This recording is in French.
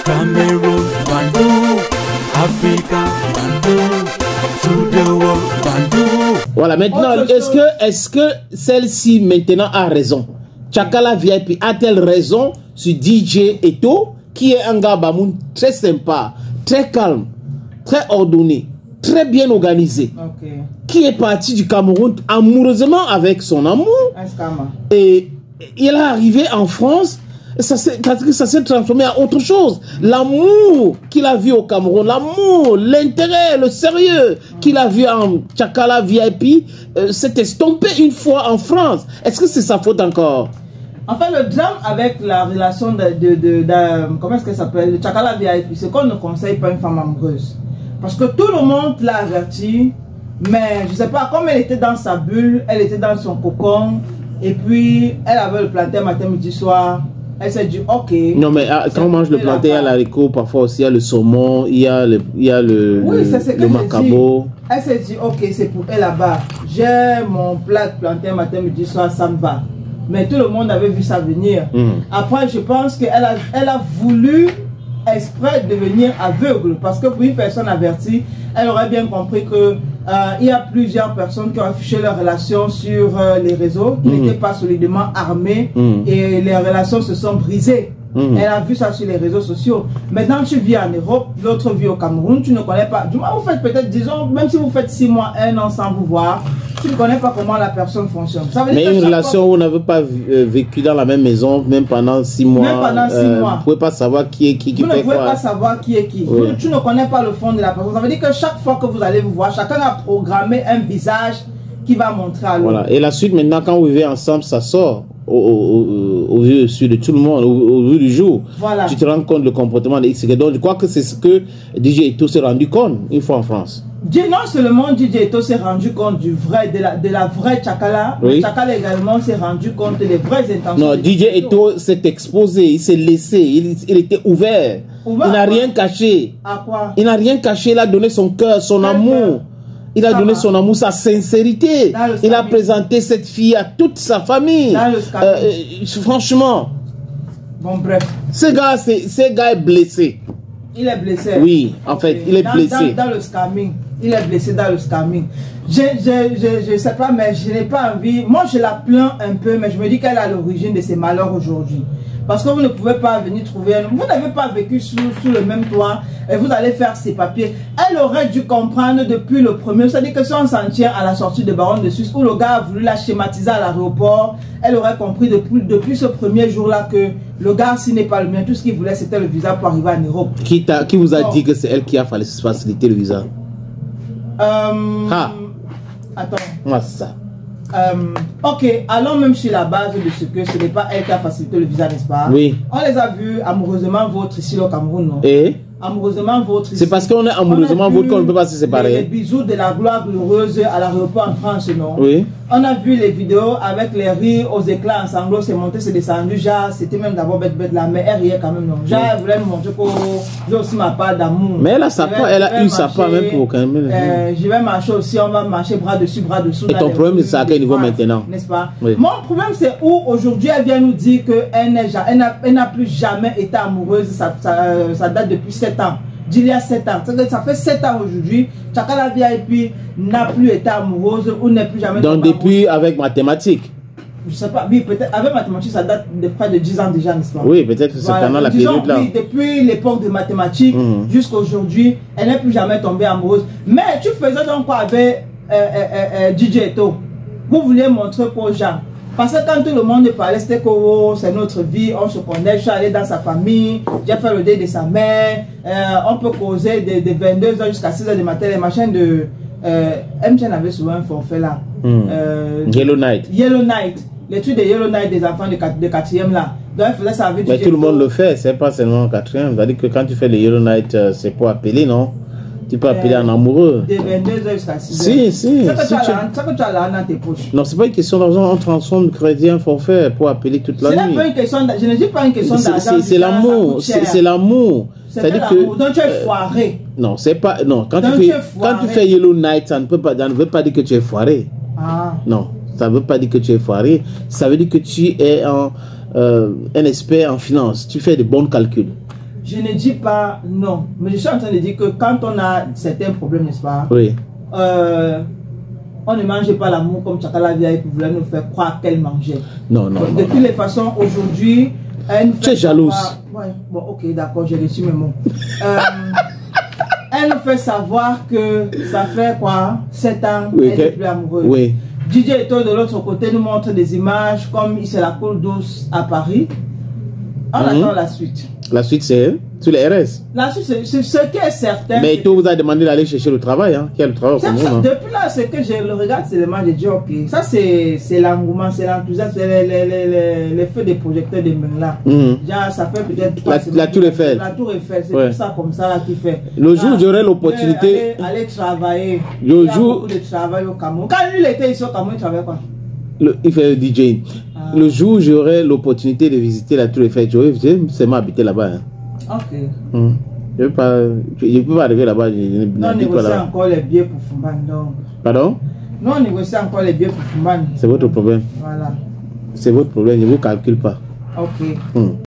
Cameroon, Bandung, Africa, Bandung, to the world, Bandung. Voilà, maintenant, est-ce que celle-ci maintenant a raison? Tchakala VIP a-t-elle raison sur DJ Eto, qui est un gars Bamoun très sympa, très calme, très ordonné, très bien organisé, qui est parti du Cameroun amoureusement avec son amour, et il est arrivé en France. Ça s'est transformé en autre chose. L'amour qu'il a vu au Cameroun, l'amour, l'intérêt, le sérieux qu'il a vu en Tchakala VIP s'est estompé une fois en France. Est-ce que c'est sa faute encore? En fait, le drame avec la relation comment est-ce qu'elle s'appelle, le Tchakala VIP, c'est qu'on ne conseille pas une femme amoureuse. Parce que tout le monde l'a averti, mais je ne sais pas, comme elle était dans sa bulle, elle était dans son cocon, et puis elle avait le plantain matin, midi, soir. Elle s'est dit, ok. Non, mais quand on mange le plantain, il y a l'haricot, parfois aussi, il y a le saumon, il y a le macabo. Elle s'est dit, ok, c'est pour elle là-bas. J'ai mon plat de plantain matin, midi, soir, ça me va. Mais tout le monde avait vu ça venir. Après, je pense qu'elle a voulu exprès devenir aveugle. Parce que pour une personne avertie, elle aurait bien compris que il y a plusieurs personnes qui ont affiché leurs relations sur les réseaux, qui n'étaient pas solidement armées et les relations se sont brisées. Elle a vu ça sur les réseaux sociaux. Maintenant, tu vis en Europe, l'autre vit au Cameroun, tu ne connais pas. Du moins, vous faites peut-être, disons, même si vous faites 6 mois, 1 an sans vous voir, tu ne connais pas comment la personne fonctionne. Ça veut dire mais une relation où vous n'avez pas vécu dans la même maison, même pendant 6 mois, même pendant 6 mois, vous ne pouvez pas savoir qui est qui fait quoi. Vous ne pouvez pas savoir qui est qui. Oui. Tu ne connais pas le fond de la personne. Ça veut dire que chaque fois que vous allez vous voir, chacun a programmé un visage qui va montrer à l'autre. Voilà. Et la suite, maintenant, quand vous vivez ensemble, ça sort au vu de tout le monde, au vu du jour. Voilà. Tu te rends compte du comportement de X. Donc, je crois que c'est ce que DJ Eto s'est rendu compte une fois en France. Non seulement DJ Eto s'est rendu compte de la vraie Tchakala, oui. Tchakala également s'est rendu compte des vraies intentions. Non, DJ Eto s'est exposé, il s'est laissé, il était ouvert. Il n'a rien caché. À quoi? Il n'a rien caché, il a donné son cœur, son amour. Il a donné son amour, sa sincérité. Il a présenté cette fille à toute sa famille. Franchement. Bon, bref. Ce gars est blessé. Il est blessé. Oui, en fait, il est blessé. Dans le scamming. Il est blessé dans le scamming. Je sais pas, mais je n'ai pas envie. Moi, je la plains un peu, mais je me dis qu'elle a l'origine de ses malheurs aujourd'hui. Parce que vous ne pouvez pas venir trouver... Vous n'avez pas vécu sous le même toit et vous allez faire ses papiers. Elle aurait dû comprendre depuis le premier. C'est-à-dire que si on s'en tient à la sortie de Baronne de Suisse, où le gars a voulu la schématiser à l'aéroport, elle aurait compris depuis ce premier jour-là que le gars, s'il n'est pas le mien, tout ce qu'il voulait, c'était le visa pour arriver en Europe. Qui vous a dit que c'est elle qui a facilité le visa? Attends. Moi, c'est ça. Ok, allons même sur la base de ce que ce n'est pas elle qui a facilité le visa, n'est-ce pas? Oui. On les a vus amoureusement vôtres ici au Cameroun, non? Et amoureusement vôtres ici. C'est parce qu'on est amoureusement vôtres qu'on ne peut pas se séparer. Les bisous de la gloire glorieuse à l'aéroport en France, non? Oui. On a vu les vidéos avec les rires aux éclats en sanglots, c'est monté, c'est descendu. Genre, c'était même d'abord bête là, mais elle riait quand même, non? Genre, elle voulait me montrer que j'ai aussi ma part d'amour. Mais elle a sa part, elle a eu sa part même pour aucun même. Je vais marcher aussi, on va marcher bras dessus, bras dessous. Et ton problème, c'est à quel niveau maintenant? N'est-ce pas? Oui. Mon problème, c'est où aujourd'hui elle vient nous dire qu'elle n'a plus jamais été amoureuse, ça date depuis 7 ans. D'il y a 7 ans. Ça fait 7 ans aujourd'hui. Tchakala VIP n'a plus été amoureuse ou n'est plus jamais. Donc depuis avec mathématiques. Je sais pas, oui, peut-être avec mathématiques, ça date de près de 10 ans déjà, n'est-ce pas? Oui, peut-être que c'est pendant la période là. Oui, depuis l'époque de mathématiques jusqu'à aujourd'hui, elle n'est plus jamais tombée amoureuse. Mais tu faisais donc quoi avec DJ Eto? Vous vouliez montrer aux gens. Parce que quand tout le monde parlait, c'était que oh, c'est notre vie, on se connaît, je suis allé dans sa famille, j'ai fait le deuil de sa mère, on peut causer de 22h jusqu'à 6h du matin, les machins de... MTN avait souvent un forfait là. Yellow Night. Yellow Night. Les trucs de Yellow Night des enfants de 4e là. Donc elle faisait ça avec mais tout le monde le fait, c'est pas seulement 4e. C'est-à-dire que quand tu fais le Yellow Night, c'est pour appeler, non? Tu peux appeler un amoureux. De 22h jusqu'à 6h. Si. C'est que tu as l'argent dans tes poches. Non, c'est pas une question d'argent. On transforme crédit en forfait pour appeler toute la nuit. Pas une question je ne dis pas une question d'argent. C'est l'amour. C'est l'amour. C'est-à-dire que. Donc tu es foiré. Non, c'est pas. Non, quand tu fais Yellow Night, ça ne veut pas dire que tu es foiré. Ah. Non, ça ne veut pas dire que tu es foiré. Ça veut dire que tu es un expert en finance. Tu fais de bons calculs. Je ne dis pas non, mais je suis en train de dire que quand on a certains problèmes, n'est-ce pas? Oui. On ne mange pas l'amour comme Tchakala vieille pour vouloir nous faire croire qu'elle mangeait. Non, non. De toutes les façons, aujourd'hui, elle nous fait. Tu es jalouse. Ouais, bon, ok, d'accord, j'ai réussi mes mots. Elle nous fait savoir que ça fait quoi 7 ans, oui, elle n'est plus amoureuse. Oui. DJ Eto de l'autre côté nous montre des images comme il se la coule douce à Paris. On attend la suite. La suite, c'est sur les RS. La suite, c'est ce qui est certain. Mais Eto vous a demandé d'aller chercher le travail. Hein. Qui a le travail comme vous, hein. Depuis là, ce que je le regarde, c'est le match de dire ok. Ça, c'est l'engouement, c'est l'enthousiasme, c'est les feux des projecteurs de Mengla. Genre, ça fait peut-être la Tour Eiffel. La Tour Eiffel, c'est tout ça comme ça là qui fait. Le jour où j'aurai l'opportunité. Aller travailler. Il y a beaucoup de travail au Cameroun. Quand lui, il était ici au Cameroun, il travaillait quoi? Il fait le DJ. Le jour où j'aurai l'opportunité de visiter la Tour Eiffel, je vais seulement habiter là-bas. Hein. Ok. Je ne peux pas arriver là-bas. Non, négocier encore les billets pour Fumban. Pardon? Non, négocier encore les billets pour Fumban. C'est votre problème. Voilà. C'est votre problème, je ne vous calcule pas. Ok.